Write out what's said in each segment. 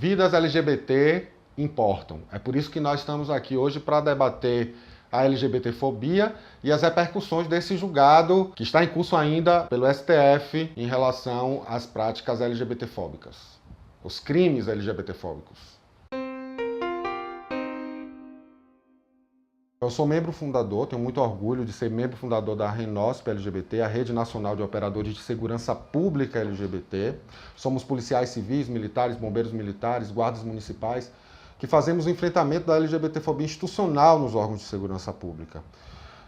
Vidas LGBT importam. É por isso que nós estamos aqui hoje para debater a LGBTfobia e as repercussões desse julgado que está em curso ainda pelo STF em relação às práticas LGBTfóbicas, os crimes LGBTfóbicos. Eu sou membro fundador, tenho muito orgulho de ser membro fundador da RENOSP LGBT, a Rede Nacional de Operadores de Segurança Pública LGBT. Somos policiais civis, militares, bombeiros militares, guardas municipais, que fazemos o enfrentamento da LGBTfobia institucional nos órgãos de segurança pública.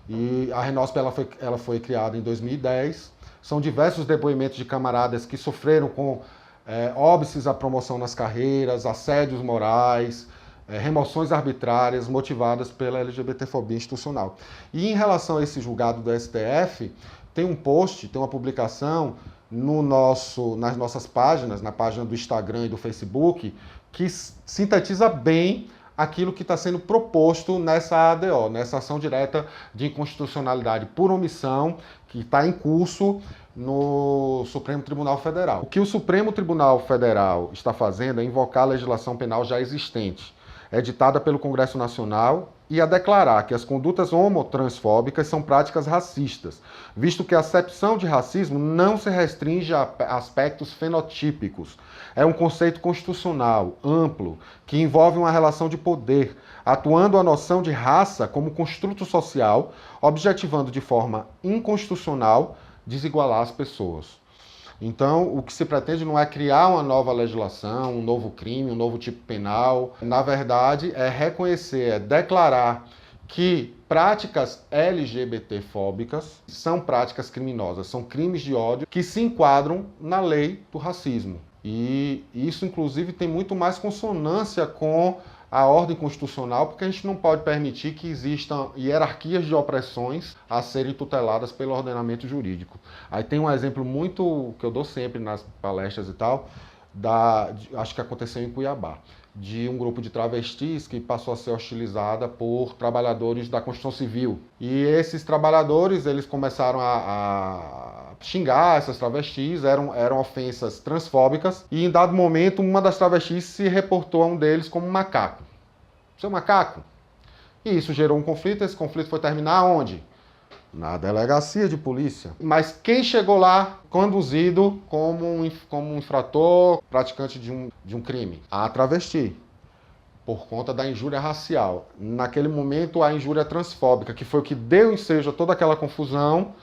E a RENOSP ela foi criada em 2010. São diversos depoimentos de camaradas que sofreram com óbices à promoção nas carreiras, assédios morais, remoções arbitrárias motivadas pela LGBTfobia institucional. E em relação a esse julgado do STF, tem um post, tem uma publicação nas nossas páginas, na página do Instagram e do Facebook, que sintetiza bem aquilo que está sendo proposto nessa ADO, nessa ação direta de inconstitucionalidade por omissão, que está em curso no Supremo Tribunal Federal. O que o Supremo Tribunal Federal está fazendo é invocar a legislação penal já existente, editada pelo Congresso Nacional, e a declarar que as condutas homotransfóbicas são práticas racistas, visto que a acepção de racismo não se restringe a aspectos fenotípicos. É um conceito constitucional, amplo, que envolve uma relação de poder, atuando a noção de raça como construto social, objetivando de forma inconstitucional desigualar as pessoas. Então, o que se pretende não é criar uma nova legislação, um novo crime, um novo tipo penal. Na verdade, é reconhecer, é declarar que práticas LGBTfóbicas são práticas criminosas, são crimes de ódio que se enquadram na lei do racismo. E isso, inclusive, tem muito mais consonância com a ordem constitucional, porque a gente não pode permitir que existam hierarquias de opressões a serem tuteladas pelo ordenamento jurídico. Aí tem um exemplo muito que eu dou sempre nas palestras e tal, acho que aconteceu em Cuiabá, de um grupo de travestis que passou a ser hostilizada por trabalhadores da construção civil. E esses trabalhadores, eles começaram a xingar essas travestis, eram ofensas transfóbicas, e em dado momento uma das travestis se reportou a um deles como macaco. Seu macaco? E isso gerou um conflito, esse conflito foi terminar onde? Na delegacia de polícia. Mas quem chegou lá conduzido como um infrator, praticante de um crime? A travesti, por conta da injúria racial. Naquele momento, a injúria transfóbica, que foi o que deu ensejo a toda aquela confusão,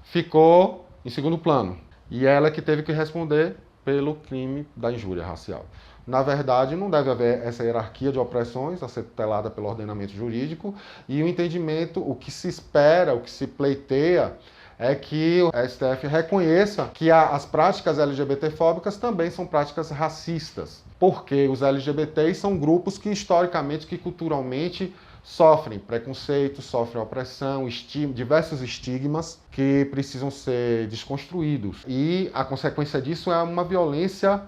ficou em segundo plano. E ela que teve que responder pelo crime da injúria racial. Na verdade, não deve haver essa hierarquia de opressões a ser tutelada pelo ordenamento jurídico, e o entendimento, o que se espera, o que se pleiteia, é que o STF reconheça que as práticas LGBTfóbicas também são práticas racistas, porque os LGBTs são grupos que historicamente, que culturalmente sofrem preconceito, sofrem opressão, diversos estigmas que precisam ser desconstruídos. E a consequência disso é uma violência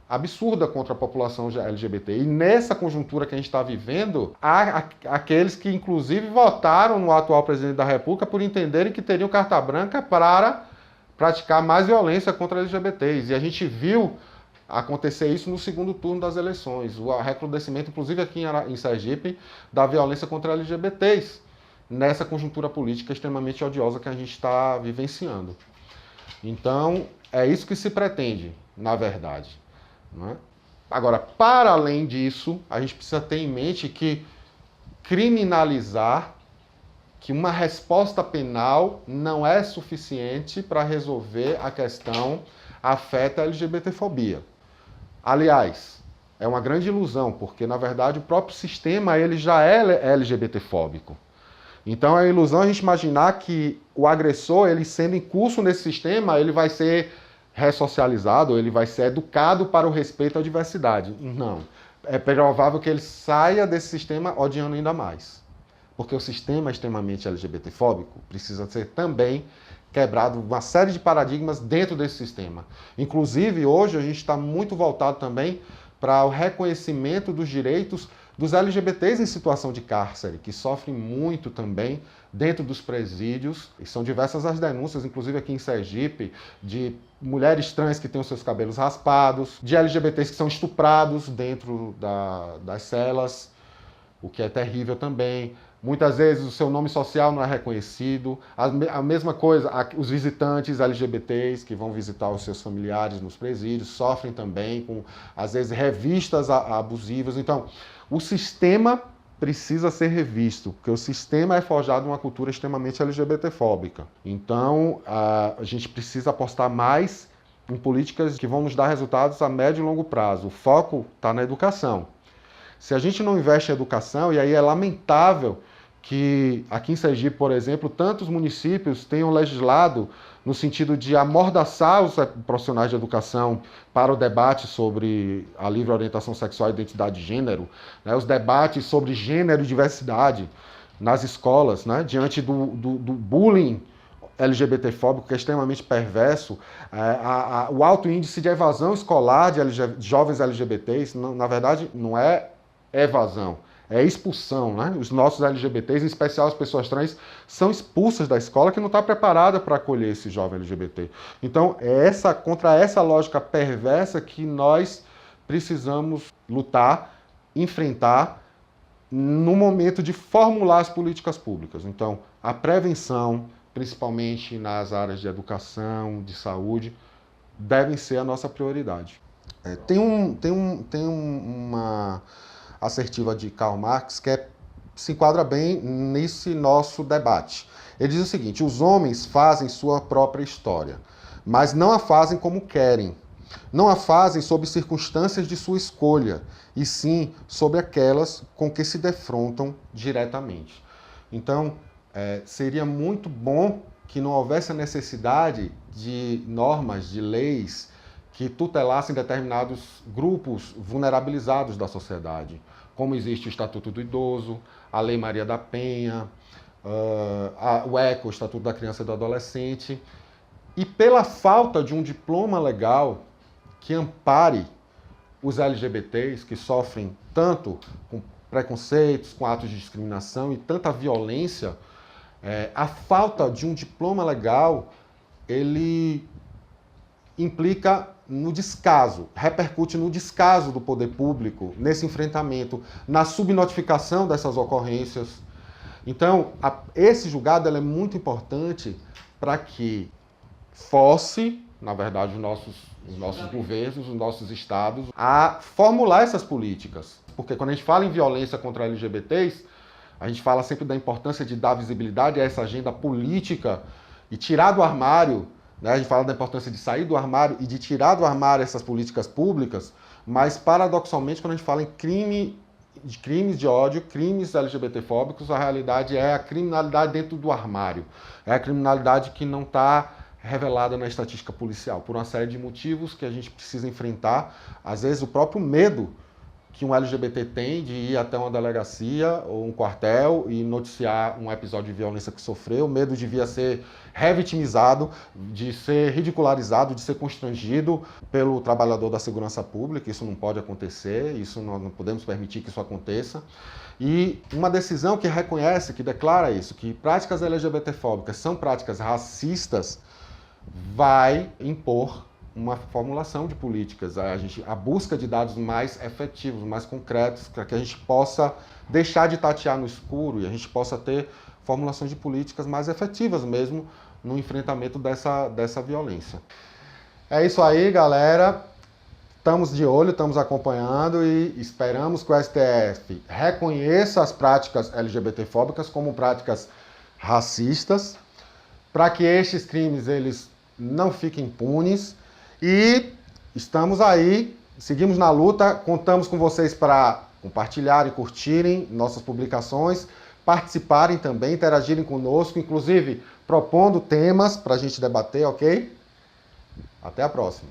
absurda contra a população LGBT. E nessa conjuntura que a gente está vivendo, há aqueles que inclusive votaram no atual presidente da República por entenderem que teriam carta branca para praticar mais violência contra LGBTs. E a gente viu acontecer isso no segundo turno das eleições. O recrudescimento, inclusive aqui em Sergipe, da violência contra LGBTs, nessa conjuntura política extremamente odiosa que a gente está vivenciando. Então, é isso que se pretende, na verdade. Não é? Agora, para além disso, a gente precisa ter em mente que criminalizar, que uma resposta penal não é suficiente para resolver a questão afeta a LGBTfobia. Aliás, é uma grande ilusão, porque, na verdade, o próprio sistema ele já é LGBTfóbico. Então, é ilusão a gente imaginar que o agressor, ele sendo incurso nesse sistema, ele vai ser ressocializado, ele vai ser educado para o respeito à diversidade. Não. É provável que ele saia desse sistema odiando ainda mais. Porque o sistema extremamente LGBTfóbico precisa ser também quebrado uma série de paradigmas dentro desse sistema. Inclusive, hoje a gente está muito voltado também para o reconhecimento dos direitos dos LGBTs em situação de cárcere, que sofrem muito também dentro dos presídios, e são diversas as denúncias, inclusive aqui em Sergipe, de mulheres trans que têm os seus cabelos raspados, de LGBTs que são estuprados dentro das celas, o que é terrível também. Muitas vezes o seu nome social não é reconhecido. A mesma coisa, os visitantes LGBTs que vão visitar os seus familiares nos presídios sofrem também com, às vezes, revistas abusivas. Então, o sistema precisa ser revisto, porque o sistema é forjado numa cultura extremamente LGBTfóbica. Então, a gente precisa apostar mais em políticas que vão nos dar resultados a médio e longo prazo. O foco está na educação. Se a gente não investe em educação, e aí é lamentável que aqui em Sergipe, por exemplo, tantos municípios tenham legislado no sentido de amordaçar os profissionais de educação para o debate sobre a livre orientação sexual e identidade de gênero, né, os debates sobre gênero e diversidade nas escolas, né, diante do bullying LGBTfóbico, que é extremamente perverso, o alto índice de evasão escolar de jovens LGBTs, na verdade, não é evasão, é expulsão, né? Os nossos LGBTs, em especial as pessoas trans, são expulsas da escola que não está preparada para acolher esse jovem LGBT. Então, é contra essa lógica perversa que nós precisamos lutar, enfrentar no momento de formular as políticas públicas. Então, a prevenção, principalmente nas áreas de educação, de saúde, devem ser a nossa prioridade. Tem uma assertiva de Karl Marx que se enquadra bem nesse nosso debate. Ele diz o seguinte: os homens fazem sua própria história, mas não a fazem como querem. Não a fazem sob circunstâncias de sua escolha, e sim sobre aquelas com que se defrontam diretamente. Então, seria muito bom que não houvesse a necessidade de normas, de leis que tutelassem determinados grupos vulnerabilizados da sociedade, como existe o Estatuto do Idoso, a Lei Maria da Penha, o ECA, o Estatuto da Criança e do Adolescente, e pela falta de um diploma legal que ampare os LGBTs que sofrem tanto com preconceitos, com atos de discriminação e tanta violência, a falta de um diploma legal, ele implica no descaso, repercute no descaso do poder público, nesse enfrentamento, na subnotificação dessas ocorrências. Então, esse julgado é muito importante para que force, na verdade, os nossos governos, os nossos estados, a formular essas políticas. Porque quando a gente fala em violência contra LGBTs, a gente fala sempre da importância de dar visibilidade a essa agenda política e tirar do armário. A gente fala da importância de sair do armário e de tirar do armário essas políticas públicas, mas, paradoxalmente, quando a gente fala em crimes de ódio, crimes LGBTfóbicos, a realidade é a criminalidade dentro do armário. É a criminalidade que não está revelada na estatística policial, por uma série de motivos que a gente precisa enfrentar. Às vezes, o próprio medo que um LGBT tem de ir até uma delegacia ou um quartel e noticiar um episódio de violência que sofreu, o medo de vir a ser revitimizado, de ser ridicularizado, de ser constrangido pelo trabalhador da segurança pública. Isso não pode acontecer, isso nós não podemos permitir que isso aconteça. E uma decisão que reconhece, que declara isso, que práticas LGBTfóbicas são práticas racistas, vai impor uma formulação de políticas, a busca de dados mais efetivos, mais concretos, para que a gente possa deixar de tatear no escuro e a gente possa ter formulações de políticas mais efetivas mesmo no enfrentamento dessa violência. É isso aí, galera. Estamos de olho, estamos acompanhando e esperamos que o STF reconheça as práticas LGBTfóbicas como práticas racistas, para que estes crimes eles não fiquem impunes. E estamos aí, seguimos na luta, contamos com vocês para compartilharem, curtirem nossas publicações, participarem também, interagirem conosco, inclusive propondo temas para a gente debater, ok? Até a próxima.